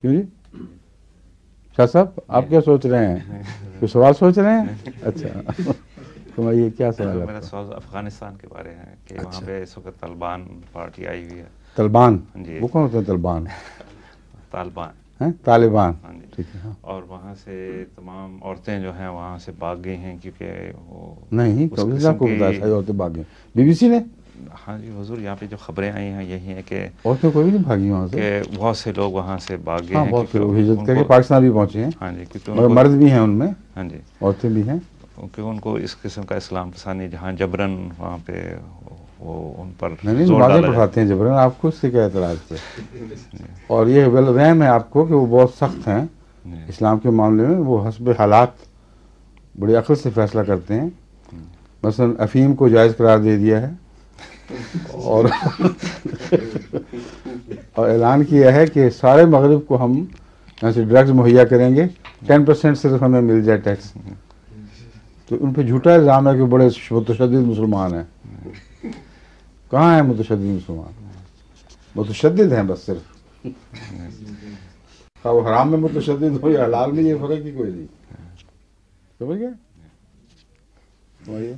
کیوں جی شاہ صاحب آپ کیا سوچ رہے ہیں؟ کوئی سوال سوچ رہے ہیں؟ اچھا تو یہ کیا سوال ہے میرا آپ کا؟ سوال افغانستان کے بارے ہے کہ وہاں اچھا پہ اس وقت طالبان پارٹی آئی ہوئی ہے. طالبان؟ جی وہ کون ہوتے ہیں طالبان؟ طالبان. ہیں طالبان. ہاں جی. ٹھیک ہے. ہاں اور وہاں سے تمام عورتیں جو ہیں وہاں سے بھاگ گئی ہیں کیونکہ وہ نہیں اس کبھی قسم آپ کو کی. بتایا ساری عورتیں بھاگ گئیں بی بی سی نے؟ ہاں جی حضور یہاں پہ جو خبریں آئی ہیں یہی ہیں کہ عورتیں کوئی بھی نہیں بھاگی وہاں سے. بہت سے لوگ وہاں سے بھاگ گئے ہاں ہیں بہت سے لوگ کیونکہ ہجرت ان کر کے کو. پاکستان بھی پہنچے ہیں ہاں جی کیونکہ ان مگر کو. مرد بھی ہیں ان میں، ہاں جی عورتیں بھی ہیں. کیونکہ ان کو اس قسم کا اسلام پسانی جہاں جبرن وہاں پہ وہ ان پر نہیں زور نمازیں ڈالا جائے. پڑھاتے ہیں جبران، آپ کو اس سے کیا اعتراض ہے؟ اور یہ وہم ہے آپ کو کہ وہ بہت سخت ہیں اسلام کے معاملے میں، وہ حسب حالات بڑی عقل سے فیصلہ کرتے ہیں. مثلا افیم کو جائز قرار دے دیا ہے اور اور اعلان کیا ہے کہ سارے مغرب کو ہم یہاں سے ڈرگز مہیا کریں گے، 10% صرف ہمیں مل جائے ٹیکس. تو ان پہ جھوٹا الزام ہے کہ بڑے متشدد مسلمان ہیں. کہاں ہیں متشدد مسلمان؟ متشدد ہیں بس صرف. وہ حرام میں متشدد ہو یا حلال میں، یہ فرق ہی کوئی نہیں. سمجھ گئے؟